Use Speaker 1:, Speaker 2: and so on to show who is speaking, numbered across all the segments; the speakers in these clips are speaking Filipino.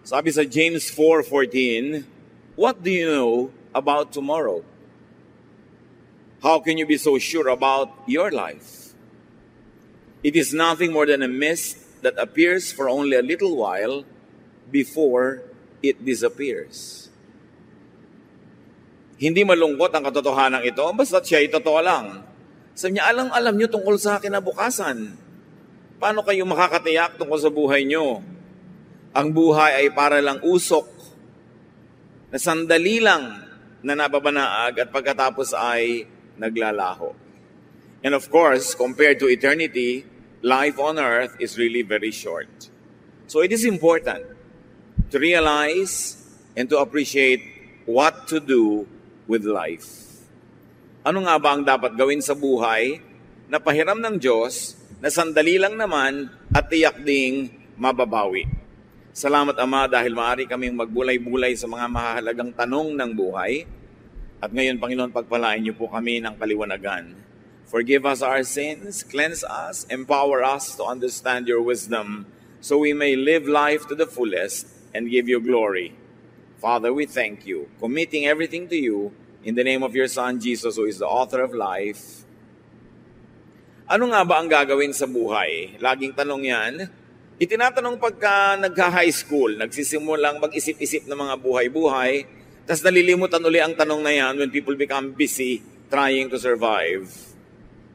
Speaker 1: Sabi sa James 4:14, what do you know about tomorrow? How can you be so sure about your life? It is nothing more than a mist that appears for only a little while before it disappears. Hindi malungkot ang katotohanan ito, basta siya ay totoo lang. Sabi niya, alam niyo tungkol sa kinabukasan. Paano kayo makakatiyak tungkol sa buhay niyo? Ang buhay ay para lang usok na sandali lang na nababanaag at pagkatapos ay naglalaho. And of course, compared to eternity, life on earth is really very short. So it is important to realize and to appreciate what to do with life. Ano nga ba ang dapat gawin sa buhay na pahiram ng Diyos na sandali lang naman at tiyak ding mababawi? Salamat, Ama, dahil maaari kaming magbulay-bulay sa mga mahalagang tanong ng buhay. At ngayon, Panginoon, pagpalain niyo po kami ng kaliwanagan. Forgive us our sins, cleanse us, empower us to understand your wisdom, so we may live life to the fullest and give you glory. Father, we thank you, committing everything to you, in the name of your Son, Jesus, who is the author of life. Ano nga ba ang gagawin sa buhay? Laging tanong yan. Itinatanong pagka nagka-high school, nagsisimulang mag-isip-isip ng mga buhay-buhay, tas nalilimutan uli ang tanong na yan when people become busy trying to survive.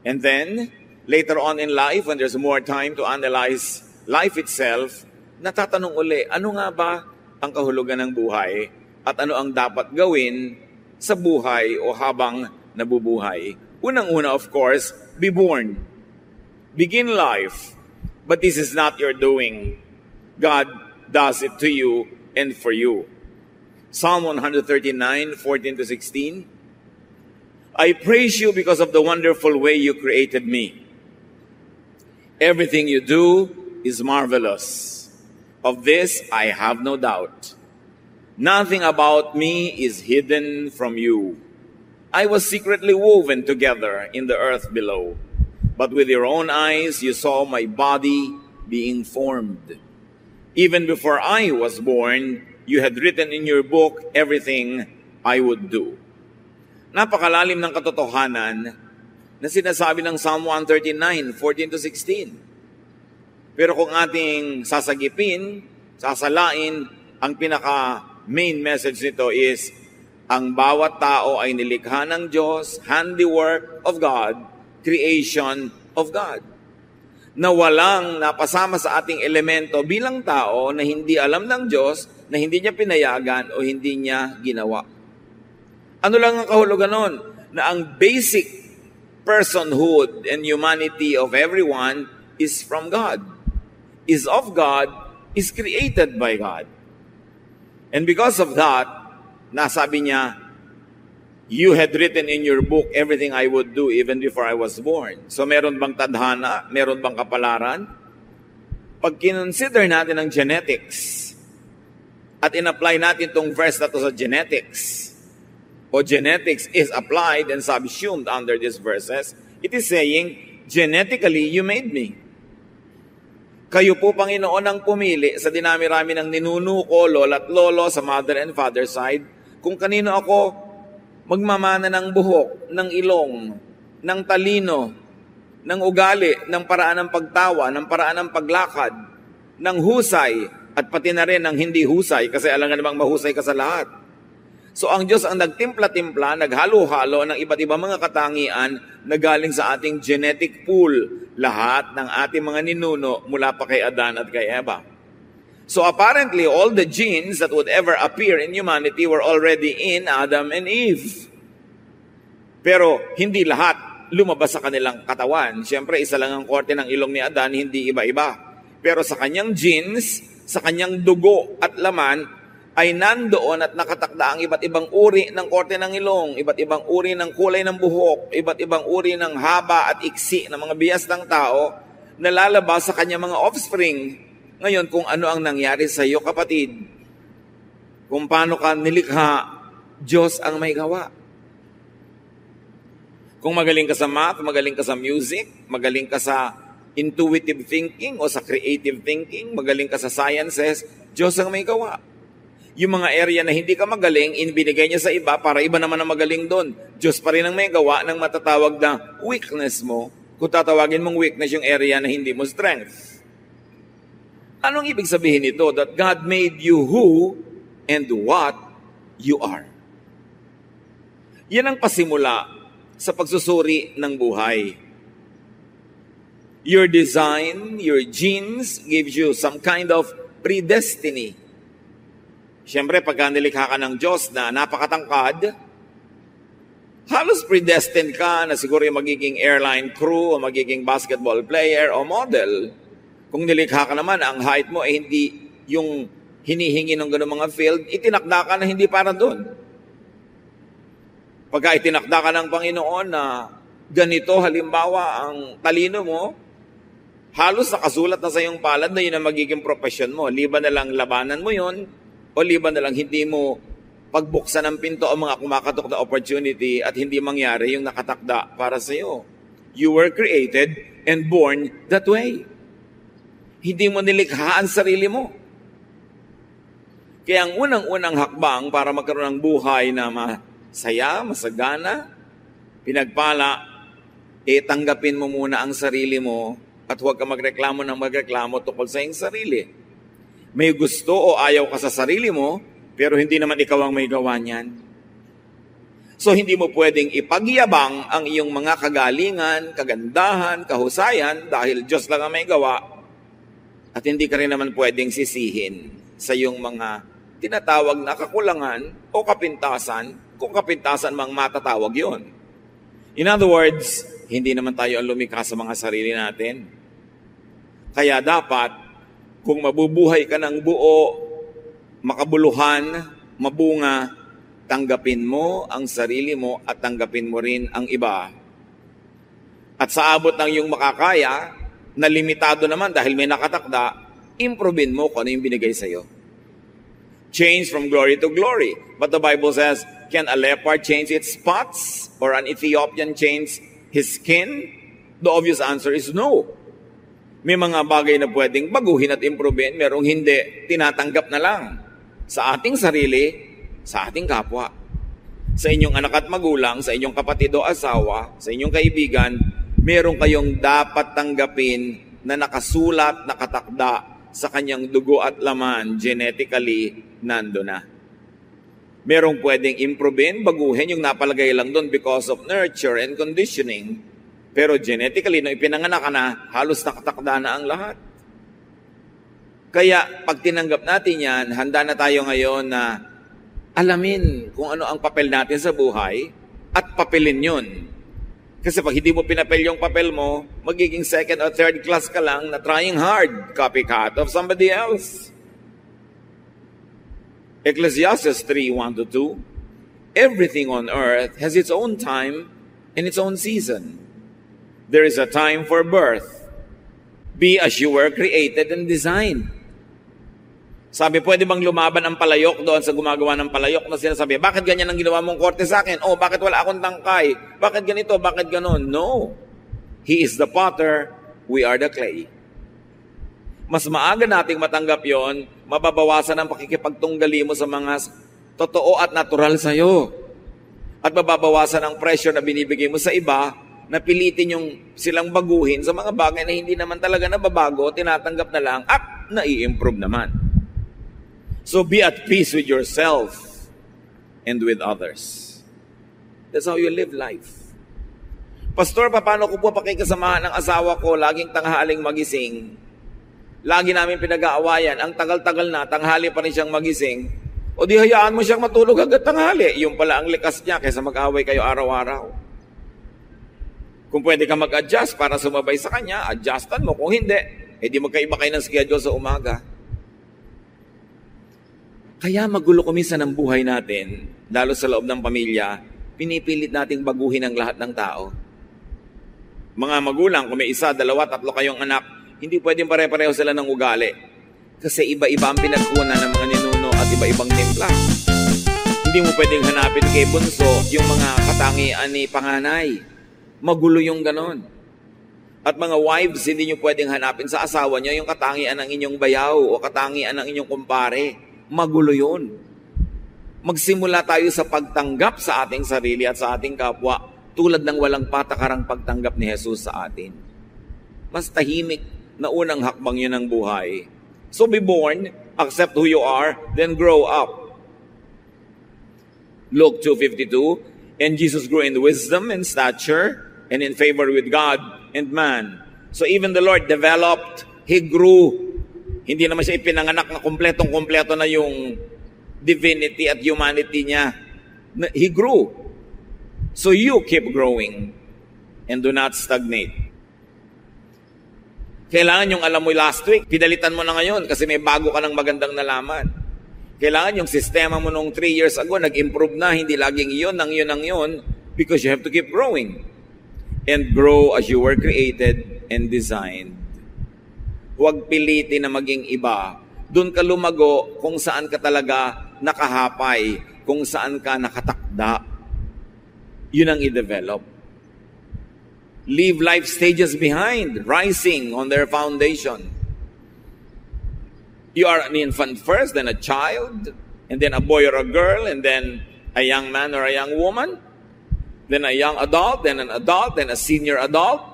Speaker 1: And then, later on in life, when there's more time to analyze life itself, natatanong uli, ano nga ba ang kahulugan ng buhay at ano ang dapat gawin sa buhay o habang nabubuhay. Unang-una, of course, be born. Begin life. But this is not your doing. God does it to you and for you. Psalm 139:14-16. I praise you because of the wonderful way you created me. Everything you do is marvelous. Of this I have no doubt. Nothing about me is hidden from you. I was secretly woven together in the earth below. But with your own eyes you saw my body being formed. Even before I was born, you had written in your book everything I would do. Napakalalim ng katotohanan na sinasabi ng Psalm 139:14-16. Pero kung ating sasagipin, sasalain, ang pinaka-main message nito is, ang bawat tao ay nilikha ng Diyos, handiwork of God, creation of God. Na walang napasama sa ating elemento bilang tao na hindi alam ng Diyos, na hindi niya pinayagan o hindi niya ginawa. Ano lang ang kahulugan nun? Na ang basic personhood and humanity of everyone is from God, is of God, is created by God. And because of that, nasabi niya, you had written in your book everything I would do even before I was born. So meron bang tadhana? Meron bang kapalaran? Pag kinonsider natin ang genetics at in-apply natin itong verse na to sa genetics, o genetics is applied and subsumed under these verses, it is saying, genetically, you made me. Kayo po, Panginoon, ang pumili sa dinami-rami ng ninuno ko, lola at lolo sa mother and father side, kung kanino ako magmamana ng buhok, ng ilong, ng talino, ng ugali, ng paraan ng pagtawa, ng paraan ng paglakad, ng husay, at pati na rin ng hindi husay, kasi alam nga namang mahusay ka sa lahat. So ang Diyos ang nagtimpla-timpla, naghalo-halo ng iba't ibang mga katangian na galing sa ating genetic pool, lahat ng ating mga ninuno mula pa kay Adan at kay Eva. So apparently, all the genes that would ever appear in humanity were already in Adam and Eve. Pero hindi lahat lumabas sa kanilang katawan. Siyempre, isa lang ang korte ng ilong ni Adan, hindi iba-iba. Pero sa kanyang genes, sa kanyang dugo at laman, ay nandoon at nakatakda ang iba't ibang uri ng korte ng ilong, iba't ibang uri ng kulay ng buhok, iba't ibang uri ng haba at iksi ng mga biyas ng tao na lalabas sa kanyang mga offspring. Ngayon, kung ano ang nangyari sa iyo, kapatid, kung paano ka nilikha, Diyos ang may gawa. Kung magaling ka sa math, magaling ka sa music, magaling ka sa intuitive thinking o sa creative thinking, magaling ka sa sciences, Diyos ang may gawa. Yung mga area na hindi ka magaling, inibinigay niya sa iba para iba naman ang magaling doon. Diyos pa rin ang may gawa ng matatawag na weakness mo, kung tatawagin mong weakness yung area na hindi mo strength. Anong ibig sabihin nito? That God made you who and what you are. Yan ang pasimula sa pagsusuri ng buhay. Your design, your genes gives you some kind of predestiny. Siyempre, pagka nilikha ka ng Diyos na napakatangkad, halos predestined ka na siguro yung magiging airline crew o magiging basketball player o model. Kung nilikha ka naman, ang height mo ay hindi yung hinihingi ng gano'ng mga field, itinakda ka na hindi para doon. Pagka itinakda ka ng Panginoon na ganito, halimbawa, ang talino mo, halos nakasulat na sa iyong palad na yun ang magiging profession mo. Liban na lang labanan mo yun, o liban na lang hindi mo pagbuksan ng pinto o mga kumakatok na opportunity at hindi mangyari yung nakatakda para sa iyo. You were created and born that way. Hindi mo nilikha ang sarili mo. Kaya ang unang-unang hakbang para magkaroon ng buhay na masaya, masagana, pinagpala, tanggapin mo muna ang sarili mo at huwag ka magreklamo ng magreklamo tungkol sa iyong sarili. May gusto o ayaw ka sa sarili mo, pero hindi naman ikaw ang may gawa niyan. So hindi mo pwedeng ipagyabang ang iyong mga kagalingan, kagandahan, kahusayan dahil Diyos lang ang may gawa at hindi ka rin naman pwedeng sisihin sa iyong mga tinatawag na kakulangan o kapintasan, kung kapintasan mang matatawag yon. In other words, hindi naman tayo ang lumikha sa mga sarili natin. Kaya dapat, kung mabubuhay ka ng buo, makabuluhan, mabunga, tanggapin mo ang sarili mo at tanggapin mo rin ang iba. At sa abot ng iyong makakaya, na limitado naman dahil may nakatakda, improvein mo kung ano yung binigay sa iyo. Change from glory to glory. But the Bible says, can a leopard change its spots? Or an Ethiopian change his skin? The obvious answer is no. May mga bagay na pwedeng baguhin at improvein, merong hindi, tinatanggap na lang. Sa ating sarili, sa ating kapwa. Sa inyong anak at magulang, sa inyong kapatid o asawa, sa inyong kaibigan, meron kayong dapat tanggapin na nakasulat, nakatakda sa kanyang dugo at laman, genetically, nando na. Merong pwedeng improvein, baguhin yung napalagay lang doon because of nurture and conditioning. Pero genetically, nung ipinanganak ka na, halos nakatakda na ang lahat. Kaya, pag tinanggap natin yan, handa na tayo ngayon na alamin kung ano ang papel natin sa buhay at papelin yun. Kasi pag hindi mo pinapel yung papel mo, magiging second or third class ka lang na trying hard, copycat of somebody else. Ecclesiastes 3:1-2, everything on earth has its own time and its own season. There is a time for birth. Be as you were created and designed. Sabi, pwede bang lumaban ang palayok doon sa gumagawa ng palayok na sinasabi, bakit ganyan ang ginawa mong korte sa akin? Oh, bakit wala akong tangkay? Bakit ganito? Bakit ganon? No. He is the potter, we are the clay. Mas maaga nating matanggap yon, mababawasan ang pakikipagtunggali mo sa mga totoo at natural sa'yo. At mababawasan ang pressure na binibigay mo sa iba, na pilitin yung silang baguhin sa mga bagay na hindi naman talaga nababago, tinatanggap na lang at nai-improve naman. So be at peace with yourself and with others. That's how you live life. Pastor, paano ko po pakikasamahan ng asawa ko, laging tanghaling magising? Lagi namin pinag-aawayan, ang tagal-tagal na, tanghali pa rin siyang magising. O di hayaan mo siyang matulog agad tanghali. Yung pala ang likas niya kaysa mag-away kayo araw-araw. Kung pwede ka mag-adjust para sumabay sa kanya, adjustan mo. Kung hindi, di magkaiba kayo ng schedule sa umaga. Kaya magulo kumisa ng buhay natin, lalo sa loob ng pamilya, pinipilit nating baguhin ang lahat ng tao. Mga magulang, kung may isa, dalawa, tatlo kayong anak, hindi pwedeng pare-pareho sila ng ugali. Kasi iba-iba ang pinagkunan ng mga ninuno at iba-ibang timpla. Hindi mo pwedeng hanapin kay bunso yung mga katangian ni panganay. Magulo yung ganon. At mga wives, hindi nyo pwedeng hanapin sa asawa nyo yung katangian ng inyong bayaw o katangian ng inyong kumpare. Magulo yun. Magsimula tayo sa pagtanggap sa ating sarili at sa ating kapwa tulad ng walang patakarang pagtanggap ni Jesus sa atin. Mas tahimik na unang hakbang yun ng buhay. So be born, accept who you are, then grow up. Luke 2:52, and Jesus grew in wisdom and stature and in favor with God and man. So even the Lord developed, He grew. Hindi naman siya ipinanganak na kompletong-kompleto na yung divinity at humanity niya. He grew. So you keep growing and do not stagnate. Kailangan yung alam mo last week, pinalitan mo na ngayon kasi may bago ka ng magandang nalaman. Kailangan yung sistema mo nung 3 years ago, nag-improve na, hindi laging yun, because you have to keep growing. And grow as you were created and designed. Huwag pilitin na maging iba. Doon ka lumago kung saan ka talaga nakahapay, kung saan ka nakatakda. Yun ang i-develop. Leave life stages behind, rising on their foundation. You are an infant first, then a child, and then a boy or a girl, and then a young man or a young woman, then a young adult, then an adult, then a senior adult.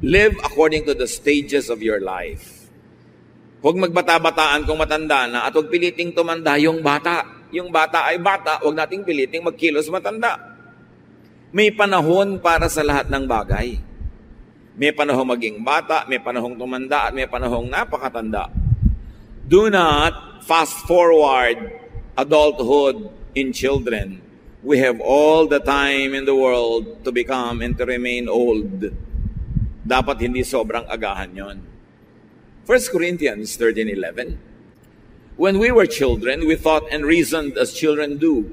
Speaker 1: Live according to the stages of your life. Huwag magbata-bataan kung matanda na at huwag piliting tumanda yung bata. Yung bata ay bata, huwag nating piliting magkilos matanda. May panahon para sa lahat ng bagay. May panahong maging bata, may panahong tumanda, at may panahong napakatanda. Do not fast forward adulthood in children. We have all the time in the world to become and to remain old. Dapat hindi sobrang agahan yon. 1 Corinthians 13:11. When we were children, we thought and reasoned as children do.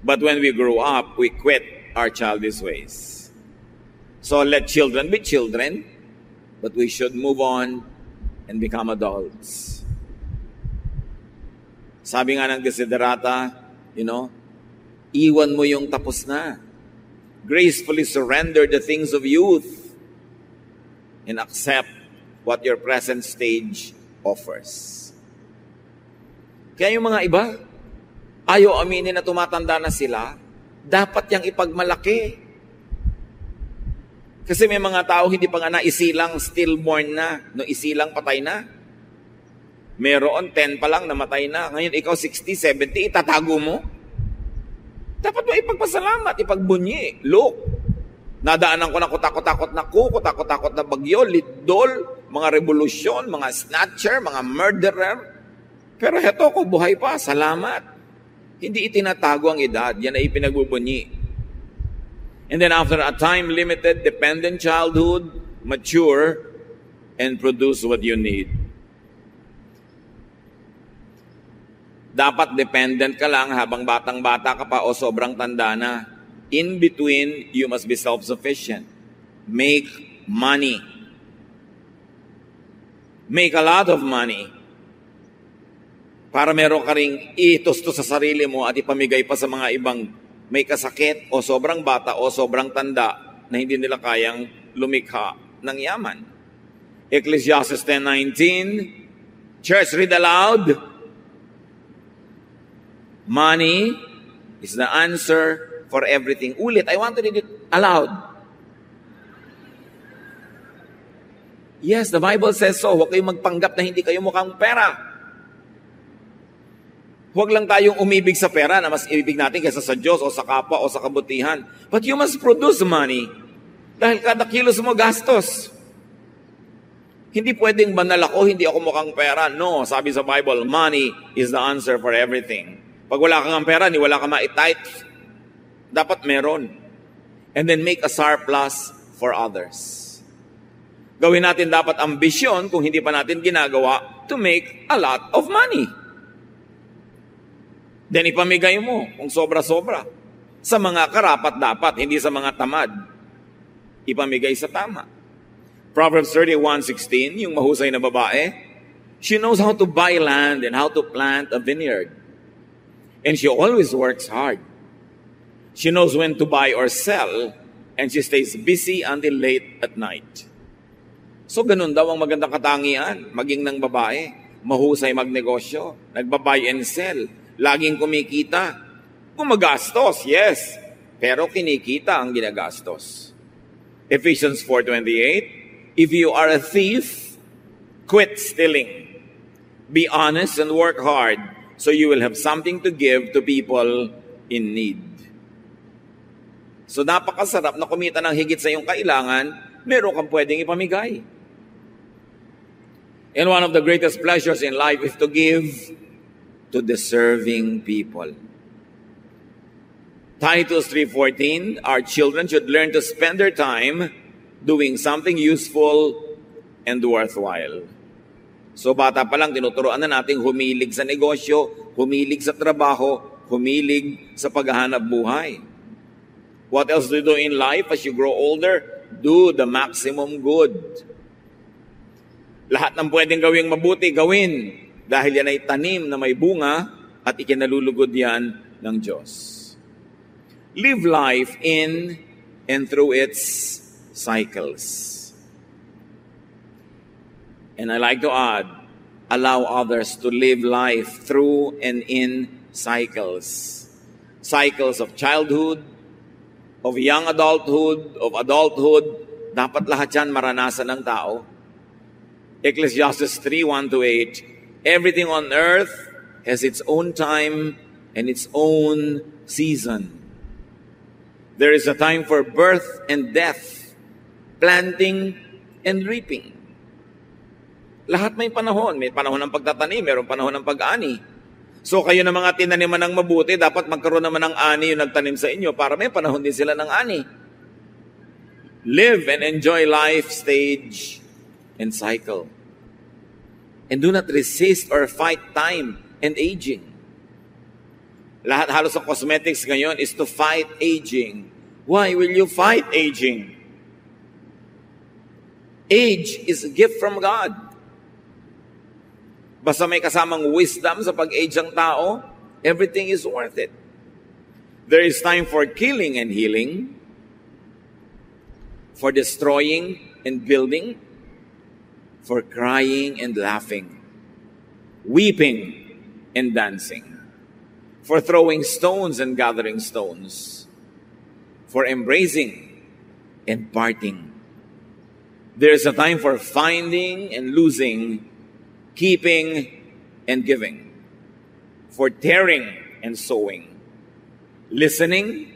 Speaker 1: But when we grew up, we quit our childish ways. So let children be children, but we should move on and become adults. Sabi nga ng desiderata, iwan mo yung tapos na. Gracefully surrender the things of youth and accept what your present stage offers. Kaya yung mga iba, ayaw aminin na tumatanda na sila, dapat yang ipagmalaki. Kasi may mga tao hindi pa nga naisilang stillborn na, no isilang patay na. Meron 10 pa lang namatay na. Ngayon ikaw 60, 70, itatago mo? Dapat mo ipagpasalamat, ipagbunyi. Look, nadaanan ko na kutakot-takot na bagyo, litdol, mga revolusyon, mga snatcher, mga murderer. Pero heto ko, buhay pa, salamat. Hindi itinatago ang edad, yan ay ipinagbubunyi. And then after a time-limited, dependent childhood, mature, and produce what you need. Dapat dependent ka lang habang batang-bata ka pa o sobrang tanda na. In between, you must be self-sufficient. Make money. Make a lot of money. Para meron ka ring itusto sa sarili mo at ipamigay pa sa mga ibang may kasakit o sobrang bata o sobrang tanda na hindi nila kayang lumikha ng yaman. Ecclesiastes 10:19. Church, read aloud. Money is the answer for everything. Ulit, I want to read it aloud. Yes, the Bible says so. Huwag kayong magpanggap na hindi kayo mukhang pera. Huwag lang tayong umibig sa pera na mas ibig natin kaysa sa Diyos o sa kapwa o sa kabutihan. But you must produce money. Dahil kada kilos mo gastos. Hindi pwedeng banal ako, hindi ako mukhang pera. No, sabi sa Bible, money is the answer for everything. Pag wala kang pera, wala kang ma-tithe, dapat meron. And then make a surplus for others. Gawin natin dapat ambisyon kung hindi pa natin ginagawa to make a lot of money. Then ipamigay mo kung sobra-sobra. Sa mga karapat-dapat, hindi sa mga tamad. Ipamigay sa tama. Proverbs 31:16, yung mahusay na babae, she knows how to buy land and how to plant a vineyard. And she always works hard. She knows when to buy or sell And she stays busy until late at night. So ganun daw ang magandang katangian, maging ng babae. Mahusay magnegosyo, nagbabuy and sell, laging kumikita. Gumagastos, yes, pero kinikita ang ginagastos. Ephesians 4:28, if you are a thief, quit stealing. Be honest and work hard so you will have something to give to people in need. So napakasarap na kumita ng higit sa iyong kailangan, meron kang pwedeng ipamigay. And one of the greatest pleasures in life is to give to deserving people. Titus 3:14, our children should learn to spend their time doing something useful and worthwhile. So bata pa lang, tinuturoan na natin humilig sa negosyo, humilig sa trabaho, humilig sa paghahanap buhay. What else do you do in life as you grow older? Do the maximum good. Lahat ng pwedeng gawing mabuti, gawin. Dahil yan ay tanim na may bunga at ikinalulugod yan ng Diyos. Live life in and through its cycles. And I like to add, allow others to live life through and in cycles. Cycles of childhood, of young adulthood, of adulthood. Dapat lahat yan maranasan ng tao. Ecclesiastes 3:1-8, everything on earth has its own time and its own season. There is a time for birth and death, planting and reaping. Lahat may panahon. May panahon ng pagtatanim, mayroong panahon ng pag-ani. So kayo na mga tinaniman ng mabuti, dapat magkaroon naman ng ani yung nagtanim sa inyo para may panahon din sila ng ani. Live and enjoy life stage and cycle. And do not resist or fight time and aging. Lahat halos sa cosmetics ngayon is to fight aging. Why will you fight aging? Age is a gift from God. Basta may kasamang wisdom sa pag-age ang tao, everything is worth it. There is time for killing and healing, for destroying and building, for crying and laughing, weeping and dancing, for throwing stones and gathering stones, for embracing and parting. There is a time for finding and losing, keeping and giving, for tearing and sowing, listening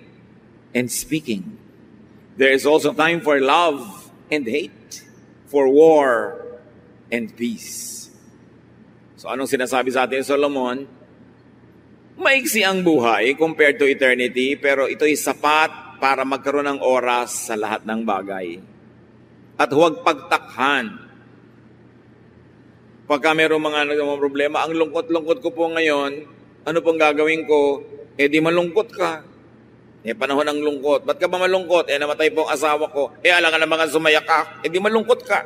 Speaker 1: and speaking. There is also time for love and hate, for war and peace. So anong sinasabi sa atin, Solomon? Maiksi ang buhay compared to eternity, pero ito'y sapat para magkaroon ng oras sa lahat ng bagay. At huwag pagtakhan. Pagka mayroong mga problema, ang lungkot-lungkot ko po ngayon, ano pong gagawin ko? Di malungkot ka. Panahon ng lungkot. Ba't ka ba malungkot? Namatay po ang asawa ko. Alangan na mga sumaya ka. Di malungkot ka.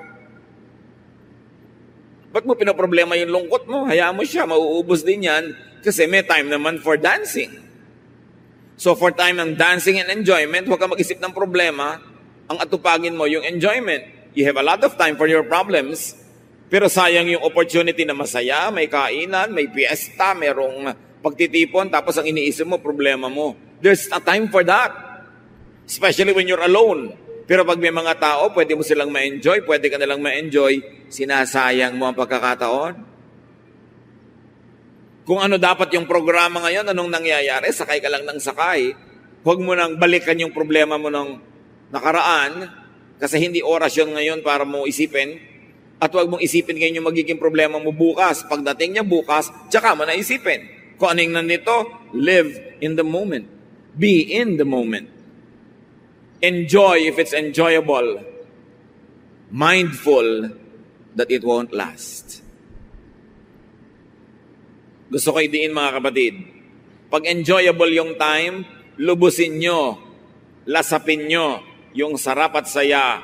Speaker 1: Ba't mo pinaproblema yung lungkot mo? Hayaan mo siya, mauubos din yan. Kasi may time naman for dancing. So for time ng dancing and enjoyment, huwag ka mag-isip ng problema. Ang atupagin mo yung enjoyment. You have a lot of time for your problems. Pero sayang yung opportunity na masaya, may kainan, may fiesta, merong pagtitipon, tapos ang iniisip mo, problema mo. There's a time for that. Especially when you're alone. Pero pag may mga tao, pwede mo silang ma-enjoy, pwede ka nilang ma-enjoy, sinasayang mo ang pagkakataon. Kung ano dapat yung programa ngayon, anong nangyayari? Sakay ka lang ng sakay. Huwag mo nang balikan yung problema mo ng nakaraan, kasi hindi oras yun ngayon para mo isipin. At huwag mong isipin ngayon yung magiging problema mo bukas. Pagdating niya bukas, tsaka mo na isipin. Kung ano yung nandito, live in the moment. Be in the moment. Enjoy if it's enjoyable. Mindful that it won't last. Gusto ko idiin mga kapatid. Pag enjoyable yung time, lubusin nyo, lasapin nyo yung sarap at saya.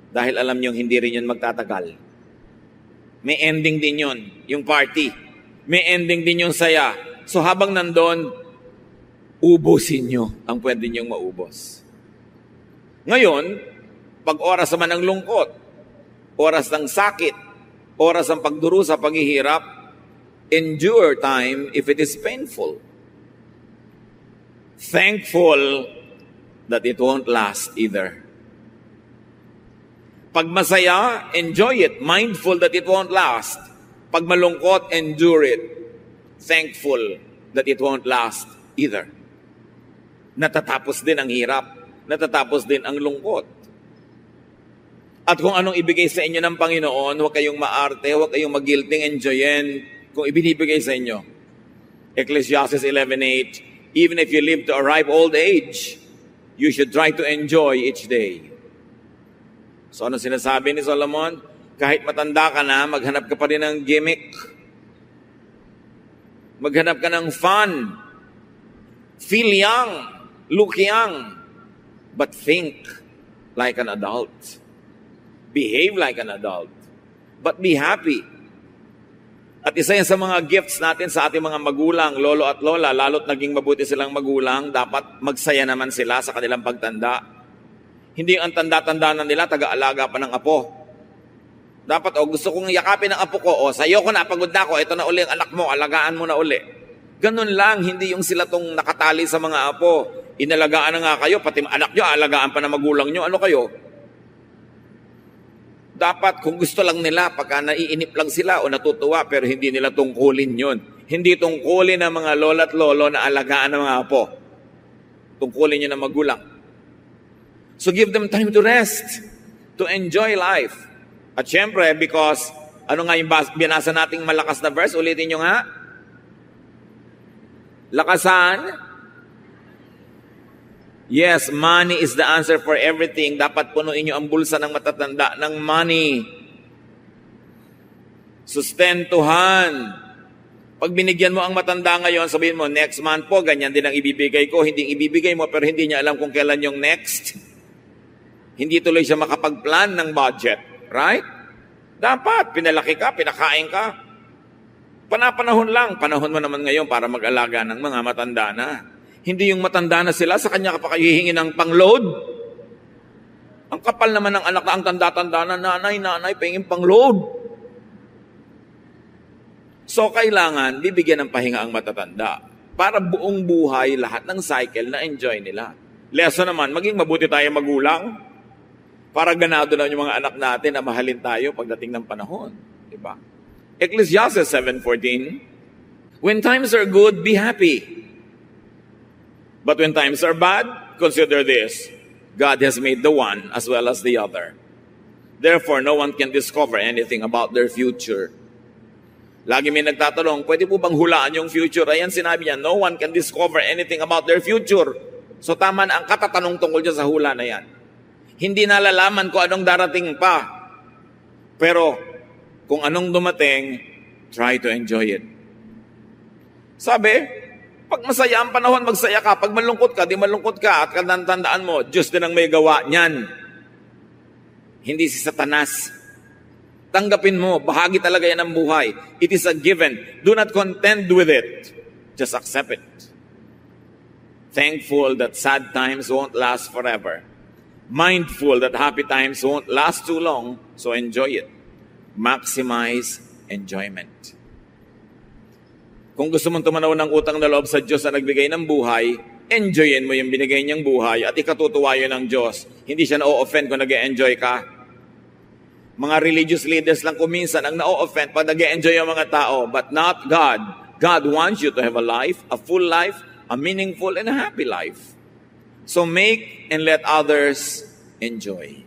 Speaker 1: Dahil alam nyo, hindi rin yun magtatagal. May ending din yun, yung party. May ending din yung saya. So habang nandun, ubusin nyo ang pwede nyong maubos. Ngayon, pag oras naman ng lungkot, oras ng sakit, oras ng pagdurusa, paghihirap, endure time if it is painful. Thankful that it won't last either. Pag masaya, enjoy it. Mindful that it won't last. Pag malungkot, endure it. Thankful that it won't last either. Natatapos din ang hirap. Natatapos din ang lungkot. At kung anong ibigay sa inyo ng Panginoon, huwag kayong maarte, huwag kayong magilting, enjoyin kung ibinibigay sa inyo. Ecclesiastes 11:8, even if you live to a ripe old age, you should try to enjoy each day. So ano sinasabi ni Solomon? Kahit matanda ka na, maghanap ka pa rin ng gimmick. Maghanap ka ng fun. Feel young. Look young. But think like an adult. Behave like an adult. But be happy. At isa yan sa mga gifts natin sa ating mga magulang, lolo at lola, lalo't naging mabuti silang magulang, dapat magsaya naman sila sa kanilang pagtanda. Hindi ang tanda-tanda na nila, taga-alaga pa ng apo. Dapat, gusto kong yakapin ng apo ko, sayo ko na, pagod na ako, ito na uli ang anak mo, alagaan mo na uli. Ganun lang, hindi yung sila tong nakatali sa mga apo. Inalagaan na nga kayo, pati anak nyo, alagaan pa ng magulang nyo, ano kayo? Dapat, kung gusto lang nila, pagka naiinip lang sila o natutuwa, pero hindi nila tungkulin yun. Hindi tungkulin ng mga lola at lolo na alagaan ng mga apo. Tungkulin nyo ng magulang. So give them time to rest, to enjoy life. At syempre, because, ano nga yung binasa nating malakas na verse? Ulitin nyo nga. Lakasan. Yes, money is the answer for everything. Dapat punuin nyo ang bulsa ng matatanda ng money. Sustentuhan. Pag binigyan mo ang matanda ngayon, sabihin mo, next month po, ganyan din ang ibibigay ko. Hindi ibibigay mo, pero hindi niya alam kung kailan yung next. Hindi tuloy siya makapag-plan ng budget. Right? Dapat, pinalaki ka, pinakain ka. Panapanahon lang. Panahon mo naman ngayon para mag-alaga ng mga matanda na. Hindi yung matanda na sila, sa kanya ka pa hihingi ng pang-load. Ang kapal naman ng anak na ang tanda-tanda na, nanay, pahingin pang-load. So, kailangan bibigyan ng pahinga ang matatanda para buong buhay, lahat ng cycle na enjoy nila. Lesson naman, maging mabuti tayo magulang. Para ganado na yung mga anak natin na mahalin tayo pagdating ng panahon. Diba? Ecclesiastes 7:14, when times are good, be happy. But when times are bad, consider this. God has made the one as well as the other. Therefore, no one can discover anything about their future. Lagi may nagtatanong, pwede po bang hulaan yung future? Ayan, sinabi niya, no one can discover anything about their future. So tama na ang katatanong tungkol dyan sa hula na yan. Hindi nalalaman kung anong darating pa. Pero, kung anong dumating, try to enjoy it. Sabi, pag masaya ang panahon, magsaya ka. Pag malungkot ka, di malungkot ka. At tandaan mo, Diyos din ang may gawa niyan. Hindi si Satanas. Tanggapin mo, bahagi talaga yan ng buhay. It is a given. Do not contend with it. Just accept it. Thankful that sad times won't last forever. Mindful that happy times won't last too long, so enjoy it. Maximize enjoyment. Kung gusto mong tumanaw ng utang na loob sa Diyos na nagbigay ng buhay, enjoyin mo yung binigay niyang buhay at ikatutuwa yun ng Diyos. Hindi siya na-o-offend kung nag-e-enjoy ka. Mga religious leaders lang kuminsan ang na-o-offend pag nag-e-enjoy yung mga tao, but not God. God wants you to have a life, a full life, a meaningful and a happy life. So make and let others enjoy.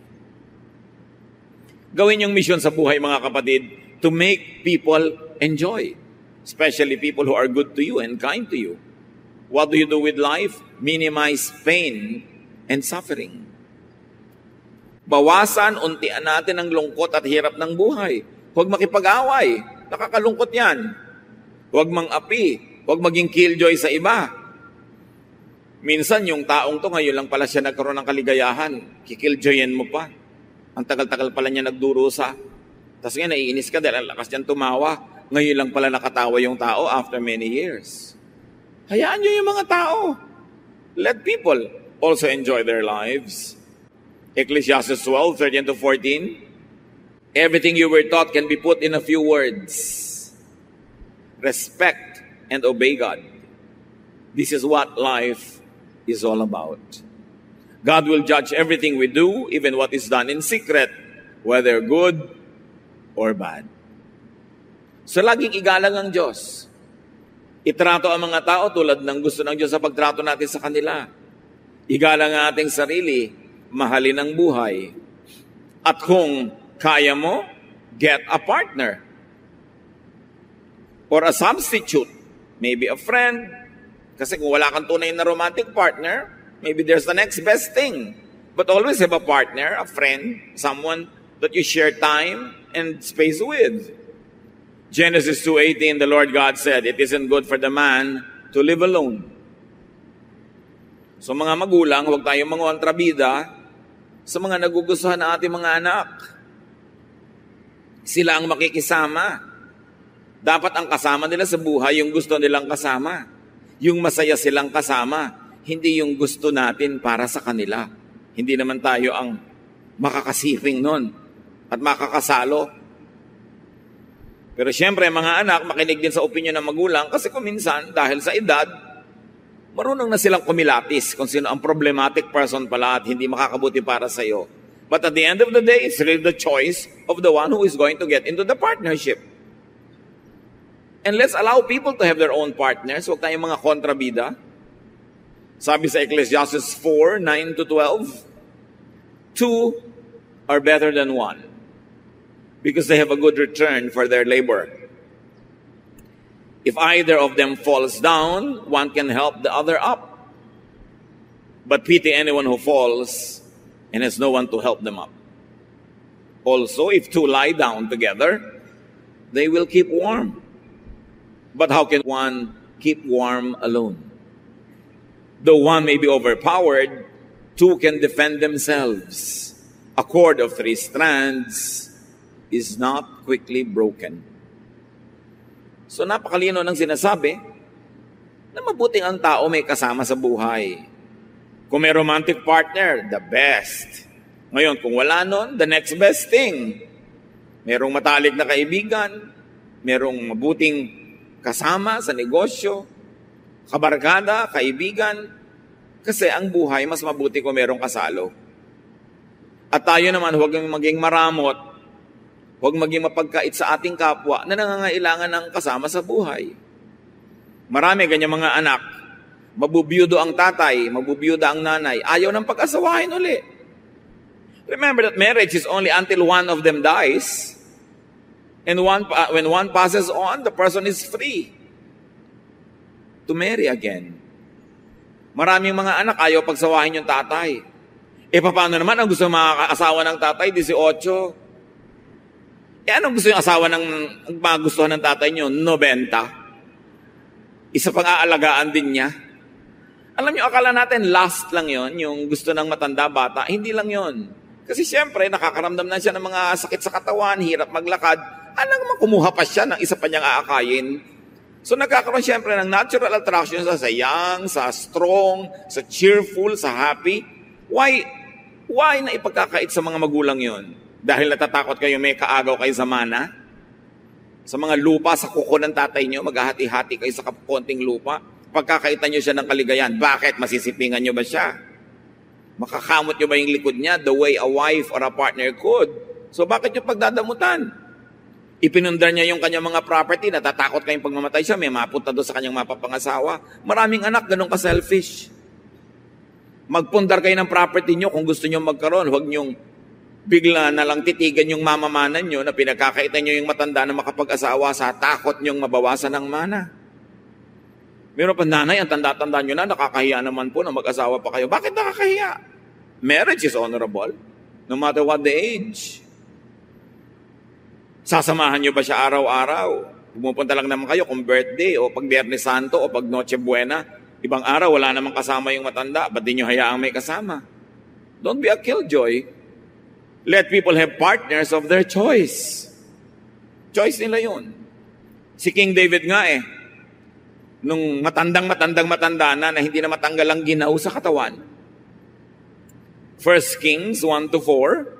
Speaker 1: Gawin yung mission sa buhay, mga kapatid, to make people enjoy. Especially people who are good to you and kind to you. What do you do with life? Minimize pain and suffering. Bawasan, untian natin ang lungkot at hirap ng buhay. Huwag makipag-away. Nakakalungkot yan. Huwag mang-api. Huwag maging killjoy sa iba. Minsan, yung taong to, ngayon lang pala siya nagkaroon ng kaligayahan. Kikilljoyin mo pa. Ang tagal-tagal pala niya nagdurusa. Tapos ngayon, naiinis ka dahil ang lakas niyang tumawa. Ngayon lang pala nakatawa yung tao after many years. Hayaan niyo yung mga tao. Let people also enjoy their lives. Ecclesiastes 12:13 to 14. Everything you were taught can be put in a few words. Respect and obey God. This is what life is all about. God will judge everything we do, even what is done in secret, whether good or bad. So laging igalang ang Diyos. Itrato ang mga tao tulad ng gusto ng Diyos sa pagtrato natin sa kanila. Igalang ang ating sarili, mahalin ang buhay. At kung kaya mo, get a partner. Or a substitute. Maybe a friend. Kasi kung wala kang tunay na romantic partner, maybe there's the next best thing. But always have a partner, a friend, someone that you share time and space with. Genesis 2:18, the Lord God said, "It isn't good for the man to live alone." So mga magulang, huwag tayong mangontrabida sa mga nagugustuhan ng ating mga anak. Sila ang makikisama. Dapat ang kasama nila sa buhay, yung gusto nilang kasama. Yung masaya silang kasama, hindi yung gusto natin para sa kanila. Hindi naman tayo ang makakasiring nun at makakasalo. Pero siyempre, mga anak, makinig din sa opinion ng magulang kasi kung minsan, dahil sa edad, marunong na silang kumilatis kung sino ang problematic person pala at hindi makakabuti para sa iyo. But at the end of the day, it's really the choice of the one who is going to get into the partnership. And let's allow people to have their own partners. Huwag tayong mga kontrabida. Sabi sa Ecclesiastes 4:9 to 12, 2 are better than 1 because they have a good return for their labor. If either of them falls down, one can help the other up. But pity anyone who falls and has no one to help them up. Also, if two lie down together, they will keep warm. But how can one keep warm alone? Though one may be overpowered, two can defend themselves. A cord of 3 strands is not quickly broken. So napakalino ng sinasabi na mabuting ang tao may kasama sa buhay. Kung may romantic partner, the best. Ngayon, kung wala nun, the next best thing. Merong matalik na kaibigan, merong mabuting kasama sa negosyo, kabarkada, kaibigan, kasi ang buhay mas mabuti kung merong kasalo. At tayo naman, huwag maging maramot, huwag maging mapagkait sa ating kapwa na nangangailangan ng kasama sa buhay. Marami ganyan mga anak, mabubiyudo ang tatay, mabubiyuda ang nanay, ayaw ng pag-asawahin uli. Remember that marriage is only until one of them dies. And when one passes on, the person is free to marry again. Maraming mga anak ayaw pagsawahin yung tatay. Paano naman ang gusto makakaasawa ng tatay? 18. Anong gusto yung asawa ng magustuhan ng tatay nyo? 90. Isa pang aalagaan din niya. Alam nyo, akala natin last lang yon, yung gusto ng matanda bata. Hindi lang yon. Kasi siyempre, nakakaramdam na siya ng mga sakit sa katawan, hirap maglakad. Alam naman, kumuha pa siya ng isa pa niyang aakayin. So nagkakaroon siyempre ng natural attraction sa young, sa strong, sa cheerful, sa happy. Why na ipagkakait sa mga magulang yon? Dahil natatakot kayo may kaagaw kayo sa mana? Sa mga lupa, sa kuko ng tatay nyo, maghahati-hati kayo sa konting lupa. Pagkakaitan nyo siya ng kaligayan, bakit? Masisipingan nyo ba siya? Makakamot nyo ba yung likod niya the way a wife or a partner could? So bakit yung pagdadamutan? Ipinundar niya yung kanyang mga property, natatakot kayong pagmamatay siya, may mapunta doon sa kanyang mapapangasawa. Maraming anak, ganun ka-selfish. Magpundar kayo ng property nyo kung gusto nyo magkaroon. Huwag nyong bigla na lang titigan yung mamamanan nyo na pinagkakaitan nyo yung matanda na makapag-asawa sa takot nyong mabawasan ng mana. Meron pa nanay, ang tanda-tanda nyo na, nakakahiya naman po na mag-asawa pa kayo. Bakit nakakahiya? Marriage is honorable, no matter what the age. Sasamahan nyo ba siya araw-araw? Pumupunta lang naman kayo kung birthday o pag Biyernes Santo o pag Noche Buena. Ibang araw, wala namang kasama yung matanda. Ba't di nyo hayaang may kasama? Don't be a killjoy. Let people have partners of their choice. Choice nila yun. Si King David nga nung matanda na hindi na matanggal ang ginaw sa katawan. 1 Kings 1-4.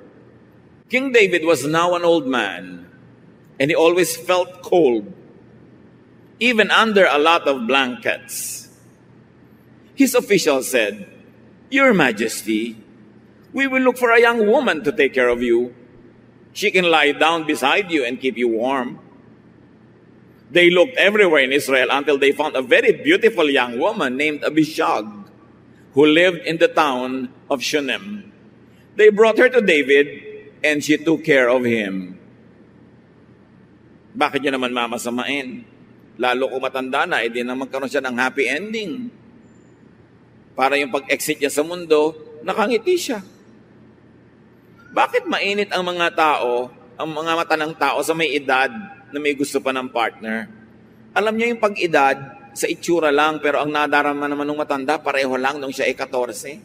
Speaker 1: King David was now an old man, and he always felt cold, even under a lot of blankets. His officials said, "Your Majesty, we will look for a young woman to take care of you. She can lie down beside you and keep you warm." They looked everywhere in Israel until they found a very beautiful young woman named Abishag, who lived in the town of Shunem. They brought her to David, and she took care of him. Bakit niya naman mamasamain? Lalo kung matanda na, edi na magkaroon siya ng happy ending. Para yung pag-exit niya sa mundo, nakangiti siya. Bakit mainit ang mga tao, ang mga mata ng tao sa may edad na may gusto pa ng partner? Alam niyo yung pag-edad, sa itsura lang, pero ang nadarama naman ng matanda, pareho lang nung siya ay 14.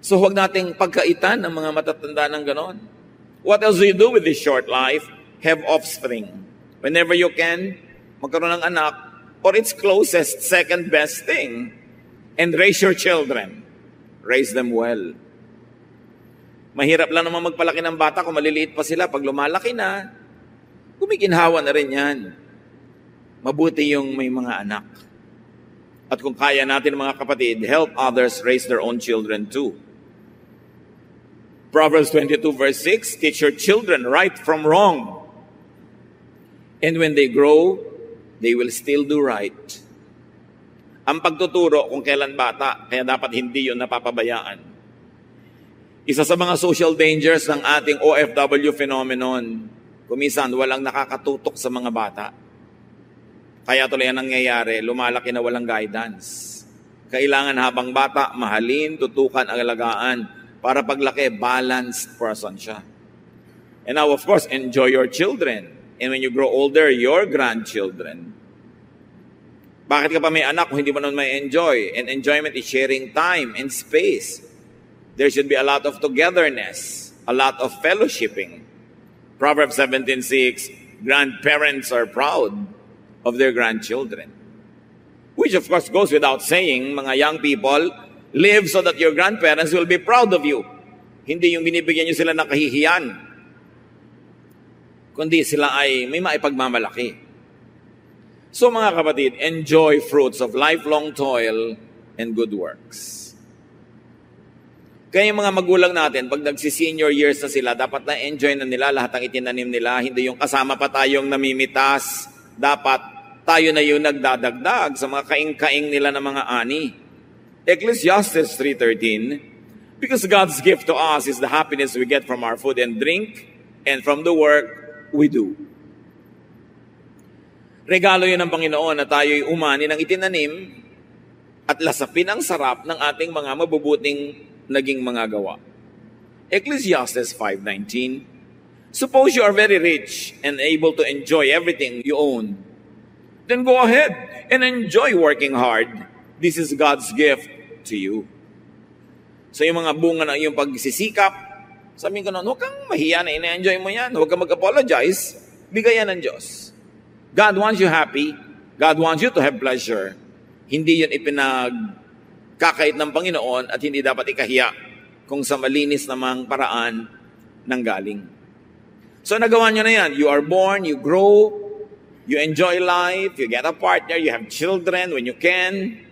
Speaker 1: So huwag nating pagkaitan ng mga matatanda ng ganon. What else do you do with this short life? Have offspring. Whenever you can, magkaroon ng anak, or its closest, second best thing, and raise your children. Raise them well. Mahirap lang naman magpalaki ng bata kung maliliit pa sila. Pag lumalaki na, gumiginhawa na rin yan. Mabuti yung may mga anak. At kung kaya natin mga kapatid, help others raise their own children too. Proverbs 22:6, teach your children right from wrong. And when they grow, they will still do right. Ang pagtuturo kung kailan bata, kaya dapat hindi yun napapabayaan. Isa sa mga social dangers ng ating OFW phenomenon, kumisan walang nakakatutok sa mga bata. Kaya tuloy ang nangyayari, lumalaki na walang guidance. Kailangan habang bata, mahalin, tutukan, alagaan, para paglaki, balanced person siya. And now, of course, enjoy your children. And when you grow older, your grandchildren. Bakit ka pa may anak kung hindi mo naman may enjoy? And enjoyment is sharing time and space. There should be a lot of togetherness, a lot of fellowshipping. Proverbs 17:6, grandparents are proud of their grandchildren. Which of course goes without saying, mga young people, live so that your grandparents will be proud of you. Hindi yung binibigyan nyo sila ng kahihiyan, kundi sila ay may maipagmamalaki. So mga kapatid, enjoy fruits of lifelong toil and good works. Kaya yung mga magulang natin, pag nagsi-senior years na sila, dapat na-enjoy na nila lahat ng itinanim nila. Hindi yung kasama pa tayong namimitas. Dapat tayo na yung nagdadagdag sa mga kaing-kaing nila ng mga ani. Ecclesiastes 3:13, because God's gift to us is the happiness we get from our food and drink and from the work we do. Regalo yun ng Panginoon na tayo'y umani ng itinanim at lasapin ang sarap ng ating mga mabubuting naging mga gawa. Ecclesiastes 5:19, suppose you are very rich and able to enjoy everything you own. Then go ahead and enjoy working hard. This is God's gift to you. So yung mga bunga ng iyong pagsisikap, sabihin ko na, huwag kang mahiya na ina-enjoy mo yan. Huwag kang mag-apologize. Bigayan ng Diyos. God wants you happy. God wants you to have pleasure. Hindi yun ipinagkakait ng Panginoon at hindi dapat ikahiya kung sa malinis namang paraan ng galing. So nagawa nyo na yan. You are born, you grow, you enjoy life, you get a partner, you have children when you can.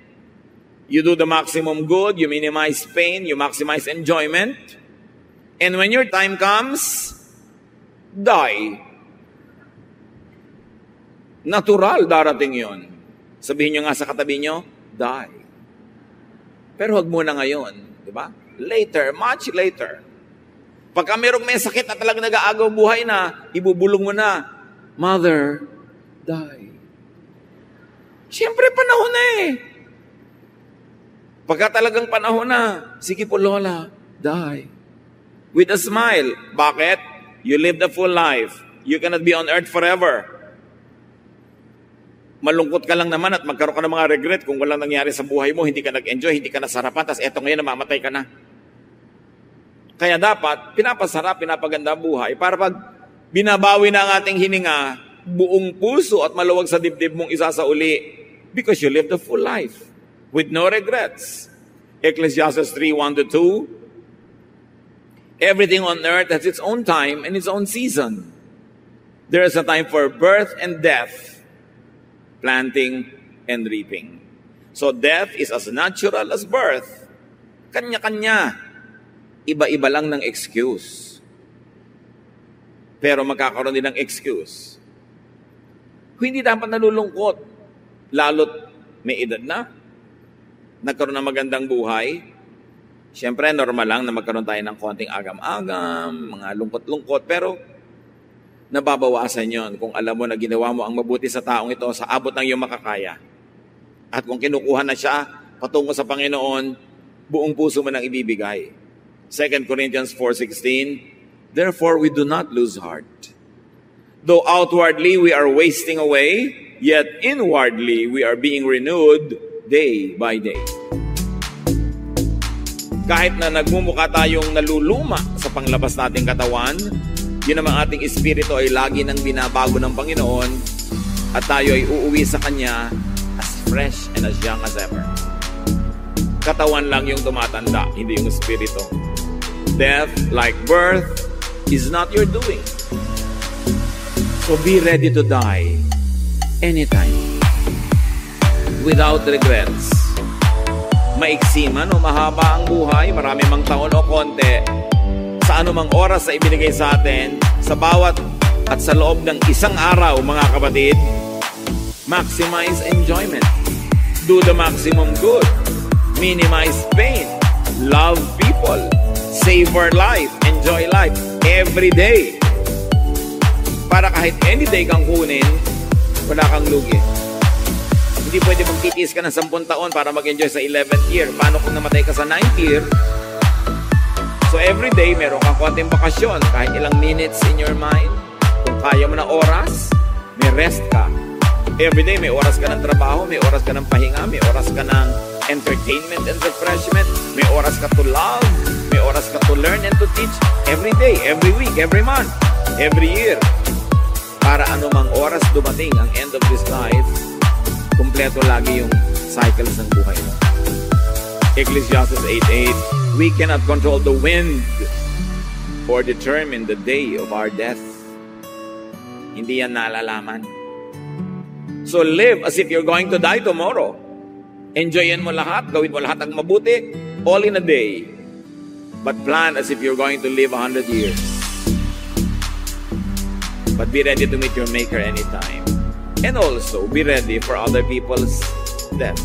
Speaker 1: You do the maximum good, you minimize pain, you maximize enjoyment. And when your time comes, die. Natural darating yon. Sabihin nyo nga sa katabi nyo, die. Pero huwag muna ngayon, di ba? Later, much later. Pagka merong may sakit na talagang nag-aagaw buhay na, ibubulong mo na, mother, die. Siyempre, panahon na eh. Pagka talagang panahon na, sige po lola, die. With a smile. Bakit? You lived a full life. You cannot be on earth forever. Malungkot ka lang naman at magkaroon ka ng mga regret kung walang nangyari sa buhay mo, hindi ka nag-enjoy, hindi ka nasarapan, tapos eto ngayon namamatay ka na. Kaya dapat, pinapasarap, pinapaganda buhay para pag binabawi na ang ating hininga, buong puso at maluwag sa dibdib mong isasauli because you lived a full life with no regrets. Ecclesiastes 3:1-2. Everything on earth has its own time and its own season. There is a time for birth and death, planting and reaping. So death is as natural as birth. Kanya-kanya. Iba-iba lang ng excuse. Pero magkakaroon din ng excuse. Hindi dapat nalulungkot. Lalo't may edad na. Nagkaroon ng magandang buhay. Siyempre, normal lang na magkaroon tayo ng konting agam-agam, mga lungkot-lungkot. Pero nababawasan yon kung alam mo na ginawa mo ang mabuti sa taong ito sa abot ng iyong makakaya. At kung kinukuha na siya patungo sa Panginoon, buong puso mo nang ibibigay. 2 Corinthians 4:16, therefore we do not lose heart. Though outwardly we are wasting away, yet inwardly we are being renewed day by day. Kahit na nagmumukha tayong naluluma sa panglabas nating katawan, yun naman ating espiritu ay lagi nang binabago ng Panginoon at tayo ay uuwi sa Kanya as fresh and as young as ever. Katawan lang yung tumatanda, hindi yung espiritu. Death, like birth, is not your doing. So be ready to die anytime without regrets. Maiksi man o mahaba ang buhay, marami mang taon o konti, sa anumang oras na ibinigay sa atin, sa bawat at sa loob ng isang araw, mga kapatid, maximize enjoyment. Do the maximum good. Minimize pain. Love people. Savor life. Enjoy life. Every day. Para kahit any day kang kunin, wala kang lugi. Hindi pwede magtitiis ka ng 10 taon para mag-enjoy sa 11th year. Paano kung namatay ka sa 9th year? So every day, meron kang konting bakasyon. Kahit ilang minutes in your mind. Kung kaya mo na oras, may rest ka. Every day, may oras ka ng trabaho, may oras ka ng pahinga, may oras ka ng entertainment and refreshment, may oras ka to love, may oras ka to learn and to teach. Every day, every week, every month, every year. Para anumang oras dumating ang end of this life, kumpleto lagi yung cycles ng buhay mo. Ecclesiastes 8:8, we cannot control the wind or determine the day of our death. Hindi yan nalalaman. So live as if you're going to die tomorrow. Enjoyin mo lahat, gawin mo lahat ng mabuti, all in a day. But plan as if you're going to live 100 years. But be ready to meet your Maker anytime. And also, be ready for other people's death.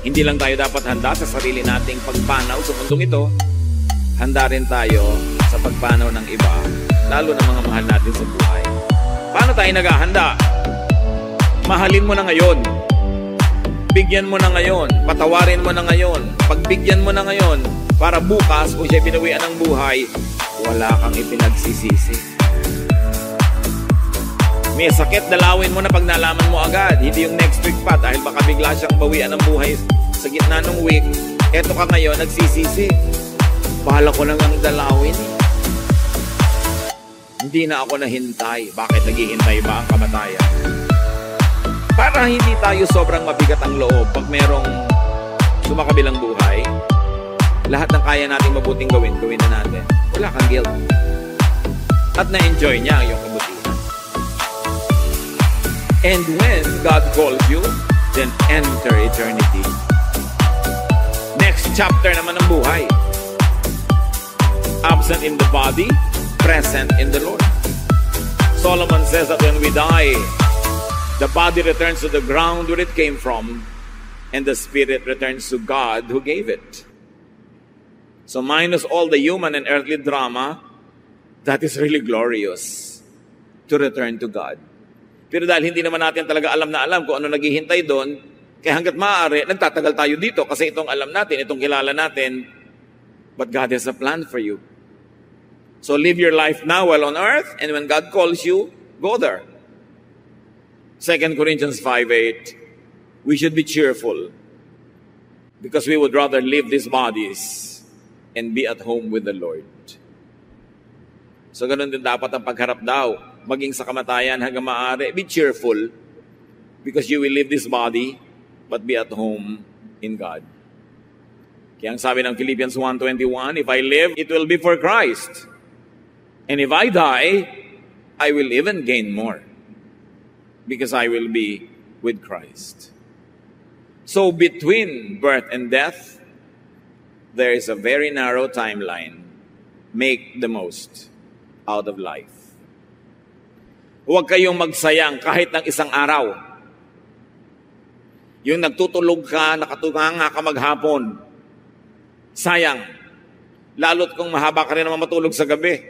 Speaker 1: Hindi lang tayo dapat handa sa sarili nating pagpanaw sa mundong ito, handa rin tayo sa pagpanaw ng iba, lalo na mga mahal natin sa buhay. Paano tayo naghahanda? Mahalin mo na ngayon. Bigyan mo na ngayon. Patawarin mo na ngayon. Pagbigyan mo na ngayon para bukas, kung siya'y pinawian ng buhay, wala kang ipinagsisisi. May sakit, dalawin mo na pag nalaman mo agad. Hindi yung next week pa dahil baka bigla siyang bawian ng buhay sa gitna ng week. Eto ka ngayon, nagsisisi. Bahala ko lang ang dalawin. Hindi na ako nahintay. Bakit naghihintay ba ang kamatayan? Para hindi tayo sobrang mabigat ang loob pag merong sumakabilang buhay, lahat ng kaya nating mabuting gawin, gawin na natin. Wala kang guilt. At na-enjoy niya ang iyong kabutihan. And when God calls you, then enter eternity. Next chapter naman ng buhay. Absent in the body, present in the Lord. Solomon says that when we die, the body returns to the ground where it came from, and the spirit returns to God who gave it. So minus all the human and earthly drama, that is really glorious to return to God. Pero dahil hindi naman natin talaga alam na alam kung ano naghihintay doon, kaya hanggat maaari, nagtatagal tayo dito kasi itong alam natin, itong kilala natin, but God has a plan for you. So live your life now while on earth, and when God calls you, go there. 2 Corinthians 5:8, we should be cheerful because we would rather leave these bodies and be at home with the Lord. So ganun din dapat ang pagharap daw. Maging sa kamatayan hanggang maaari, be cheerful because you will leave this body but be at home in God. Kaya ang sabi ng Philippians 1:21, if I live, it will be for Christ. And if I die, I will even gain more. Because I will be with Christ. So between birth and death, there is a very narrow timeline. Make the most out of life. Huwag kayong magsayang kahit ng isang araw. Yung nagtutulog ka, nakatunganga ka maghapon. Sayang. Lalo't kung mahaba ka rin naman matulog sa gabi.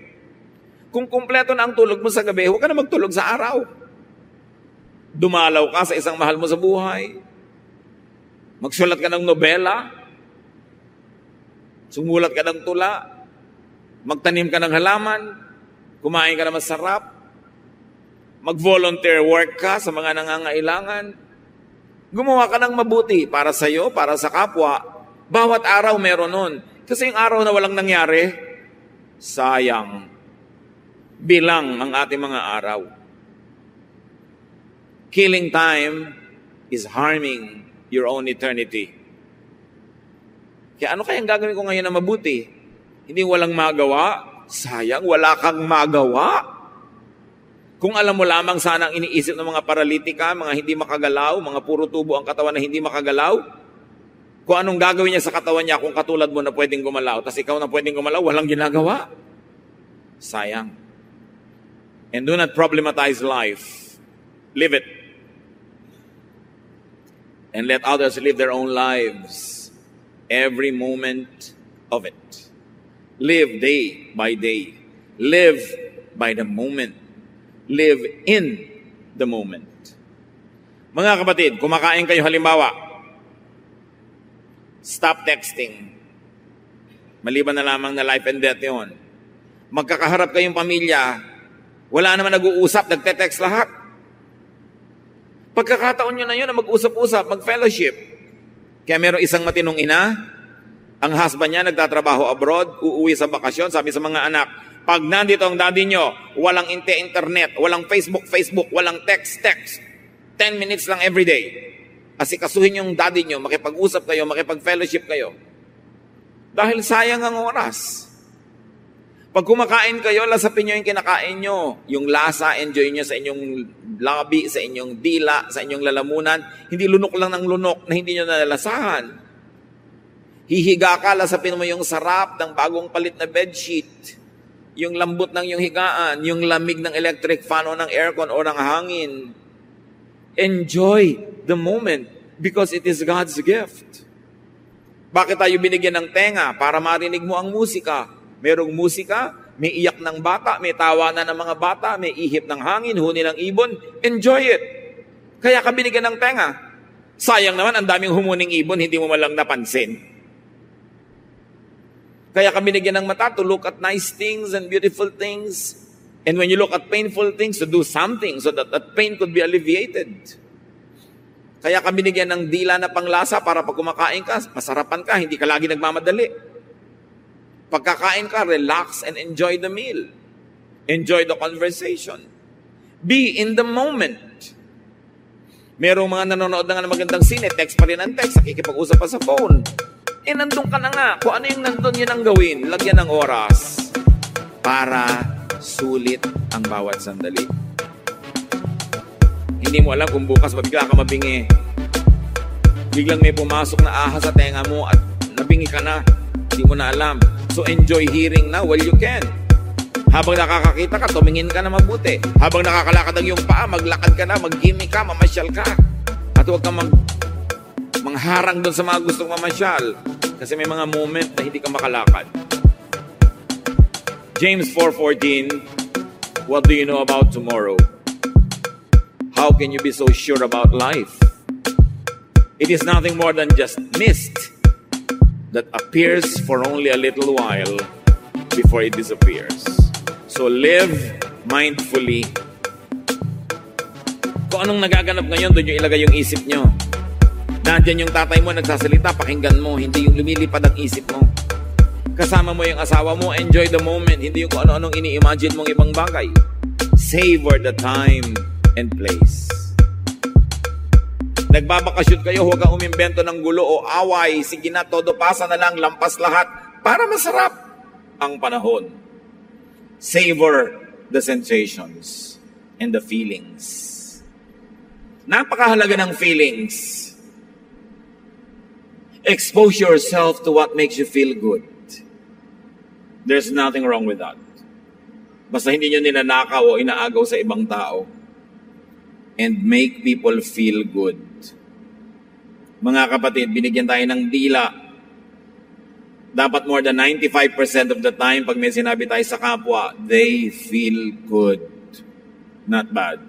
Speaker 1: Kung kumpleto na ang tulog mo sa gabi, huwag ka na magtulog sa araw. Dumalaw ka sa isang mahal mo sa buhay. Magsulat ka ng nobela. Sumulat ka ng tula. Magtanim ka ng halaman. Kumain ka na masarap. Mag-volunteer work ka sa mga nangangailangan. Gumawa ka ng mabuti para sa iyo, para sa kapwa. Bawat araw meron nun. Kasi yung araw na walang nangyari, sayang. Bilang ang ating mga araw. Killing time is harming your own eternity. Kaya ano kayang gagawin ko ngayon na mabuti? Hindi walang magawa? Sayang, wala kang magawa. Kung alam mo lamang sana ang iniisip ng mga paralitika, mga hindi makagalaw, mga puro tubo ang katawan na hindi makagalaw, kung anong gagawin niya sa katawan niya kung katulad mo na pwedeng gumalaw, tapos ikaw na pwedeng gumalaw, walang ginagawa. Sayang. And do not problematize life. Live it. And let others live their own lives. Every moment of it. Live day by day. Live by the moment. Live in the moment. Mga kapatid, kumakain kayo halimbawa, stop texting. Maliban na lamang na life and death yun. Magkakaharap kayong pamilya, wala naman nag-uusap, nagte-text lahat. Pagkakataon nyo na yun na mag-usap-usap, mag-fellowship. Kaya meron isang matinong ina, ang husband niya nagtatrabaho abroad, uuwi sa bakasyon, sabi sa mga anak, pag nandito ang daddy nyo, walang internet, walang Facebook, walang text. 10 minutes lang everyday. Asikasuhin yung daddy nyo, makipag-usap kayo, makipag-fellowship kayo. Dahil sayang ang oras. Pag kumakain kayo, lasapin nyo yung kinakain nyo. Yung lasa, enjoy nyo sa inyong labi, sa inyong dila, sa inyong lalamunan. Hindi lunok lang ng lunok na hindi nyo nalalasahan. Hihiga ka, lasapin mo yung sarap ng bagong palit na bedsheet. Yung lambot ng yung higaan, yung lamig ng electric fan o ng aircon o ng hangin. Enjoy the moment because it is God's gift. Bakit tayo binigyan ng tenga? Para marinig mo ang musika. Merong musika, may iyak ng bata, may tawanan ng mga bata, may ihip ng hangin, huni ng ibon. Enjoy it. Kaya ka binigyan ng tenga. Sayang naman, ang daming humuning ibon, hindi mo malang napansin. Kaya ka binigyan ng mata to look at nice things and beautiful things. And when you look at painful things, to do something so that that pain could be alleviated. Kaya ka binigyan ng dila na panglasa para pag kumakain ka, masarapan ka, hindi ka lagi nagmamadali. Pagkakain ka, relax and enjoy the meal. Enjoy the conversation. Be in the moment. Merong mga nanonood na nga ng magandang sine, text pa rin ang text, nakikipag-usap pa sa phone. Nandun ka na nga. Kung ano yung nandun, yun ang gawin. Lagyan ng oras para sulit ang bawat sandali. Hindi mo alam kung bukas bigla ka mabingi. Biglang may pumasok na ahas sa tenga mo at nabingi ka na. Hindi mo na alam. So enjoy hearing now while you can. Habang nakakakita ka, tumingin ka na mabuti. Habang nakakalakad ang iyong paa, maglakad ka na, mag-gimmick ka, mamasyal ka. At huwag kang mangharang doon sa mga gustong mamasyal. Kasi may mga moment na hindi ka makalakad. James 4:14, what do you know about tomorrow? How can you be so sure about life? It is nothing more than just mist that appears for only a little while before it disappears. So live mindfully. Kung anong nagaganap ngayon, doon yung ilagay yung isip nyo. Nandiyan yung tatay mo nagsasalita, pakinggan mo, hindi yung lumilipad ang isip mo. Kasama mo yung asawa mo, enjoy the moment, hindi yung kung ano-anong ini-imagine mong ibang bagay. Savor the time and place. Nagbabakasyon kayo, huwag kang umimbento ng gulo o away. Sige na, todo pasa na lang, lampas lahat para masarap ang panahon. Savor the sensations and the feelings. Napakahalaga ng feelings. Expose yourself to what makes you feel good. There's nothing wrong with that. Basta hindi nyo ninanakaw o inaagaw sa ibang tao. And make people feel good. Mga kapatid, binigyan tayo ng dila. Dapat more than 95% of the time, pag may sinabi tayo sa kapwa, they feel good. Not bad.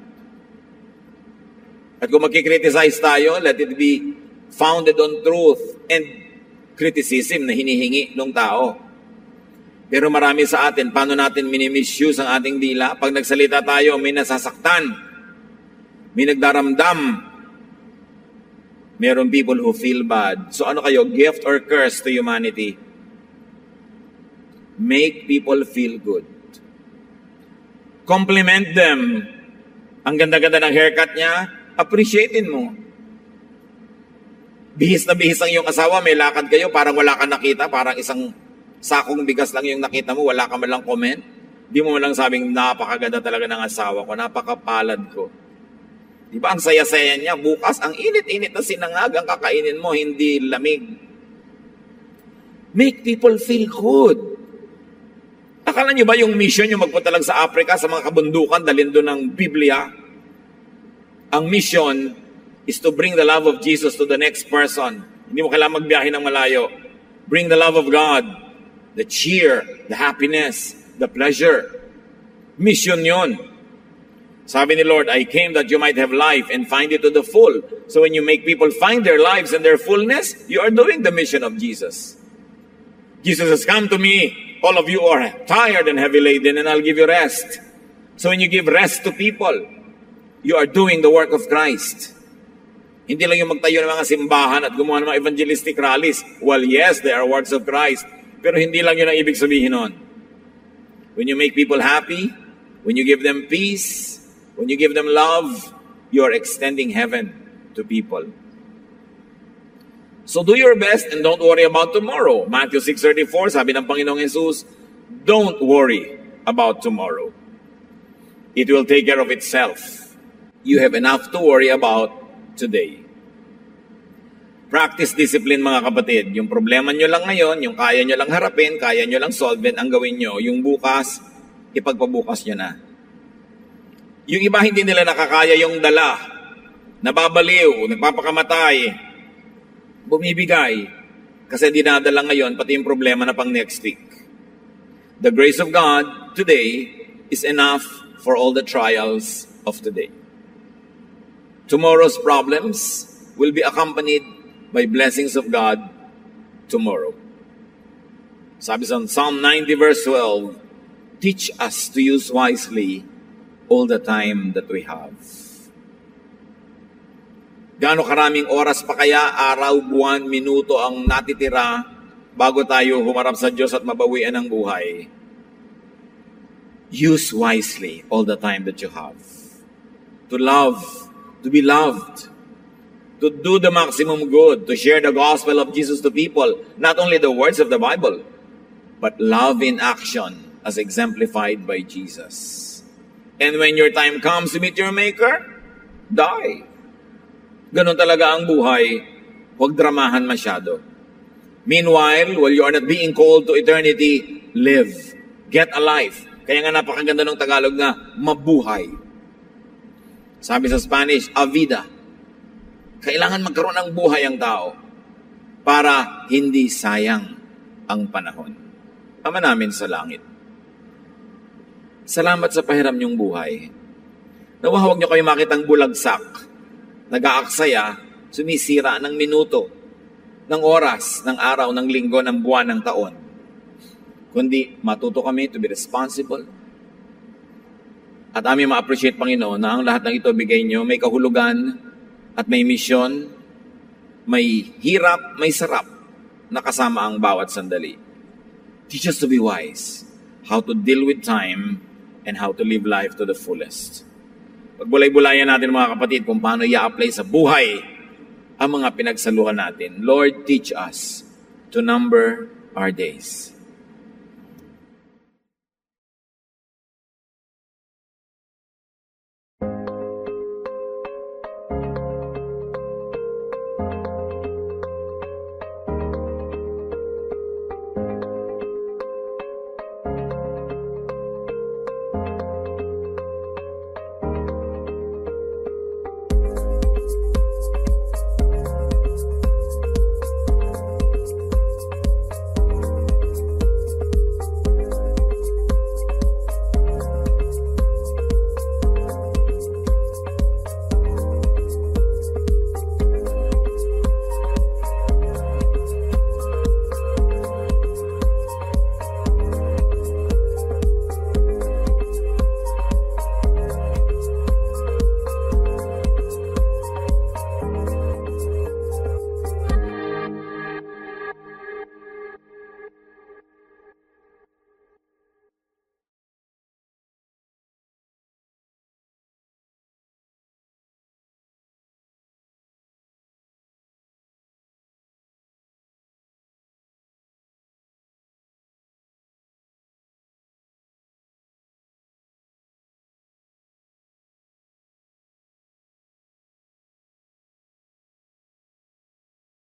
Speaker 1: At kung magkikriticize tayo, let it be founded on truth and criticism na hinihingi ng tao. Pero marami sa atin, paano natin minimisuse ang ating dila? Pag nagsalita tayo, may nasasaktan. May nagdaramdam. Meron people who feel bad. So ano kayo, gift or curse to humanity? Make people feel good. Compliment them. Ang ganda-ganda ng haircut niya, appreciatein mo. Bihis na bihis ang iyong asawa, may lakad kayo, parang wala ka nakita, parang isang sakong bigas lang yung nakita mo, wala ka man lang comment. Di mo man lang sabing, napakaganda talaga ng asawa ko, napakapalad ko. Di ba, ang saya-saya niya, bukas, ang init-init na sinangag ang kakainin mo, hindi lamig. Make people feel good. Akala niyo ba yung mission yung magpunta lang sa Africa, sa mga kabundukan, dalhin doon ng Biblia? Ang mission is to bring the love of Jesus to the next person. Hindi mo kailangan magbiyahe ng malayo. Bring the love of God, the cheer, the happiness, the pleasure. Mission yon. Sabi ni Lord, I came that you might have life and find it to the full. So when you make people find their lives and their fullness, you are doing the mission of Jesus. Jesus has come to me. All of you are tired and heavy laden, and I'll give you rest. So when you give rest to people, you are doing the work of Christ. Hindi lang yung magtayo ng mga simbahan at gumawa ng mga evangelistic rallies. Well, yes, they are works of Christ. Pero hindi lang yun ang ibig sabihin nun. When you make people happy, when you give them peace, when you give them love, you are extending heaven to people. So do your best and don't worry about tomorrow. Matthew 6:34, sabi ng Panginoong Jesus, don't worry about tomorrow. It will take care of itself. You have enough to worry about today. Practice discipline, mga kapatid. Yung problema nyo lang ngayon, yung kaya nyo lang harapin, kaya nyo lang solve, ang gawin nyo. Yung bukas, ipagpabukas nyo na. Yung iba hindi nila nakakaya yung dala, nababaliw, nagpapakamatay, bumibigay, kasi dinadala ngayon, pati yung problema na pang next week. The grace of God today is enough for all the trials of today. Tomorrow's problems will be accompanied by blessings of God tomorrow. Sabi sa Psalm 90 verse 12, teach us to use wisely all the time that we have. Gaano karaming oras pa kaya, araw, buwan, minuto ang natitira bago tayo humarap sa Diyos at mabawian ang buhay? Use wisely all the time that you have. To love, to be loved, to do the maximum good, to share the gospel of Jesus to people, not only the words of the Bible, but love in action as exemplified by Jesus. And when your time comes to meet your Maker, die. Ganon talaga ang buhay. Huwag dramahan masyado. Meanwhile, while you are not being called to eternity, live. Get a life. Kaya nga napakaganda ng Tagalog na mabuhay. Sabi sa Spanish, a vida. Kailangan magkaroon ng buhay ang tao para hindi sayang ang panahon. Ama namin sa langit, salamat sa pahiram niyong buhay. Nawa huwag niyo kayo makitang bulagsak, nag-aaksaya, sumisira ng minuto, ng oras, ng araw, ng linggo, ng buwan, ng taon. Kundi matuto kami to be responsible. At aming ma-appreciate, Panginoon, na ang lahat ng ito bigay niyo, may kahulugan at may misyon, may hirap, may sarap, na kasama ang bawat sandali. Teach us to be wise, how to deal with time, and how to live life to the fullest. Pagbulay-bulayan natin, mga kapatid, kung paano i-apply sa buhay ang mga pinagsaluhan natin. Lord, teach us to number our days.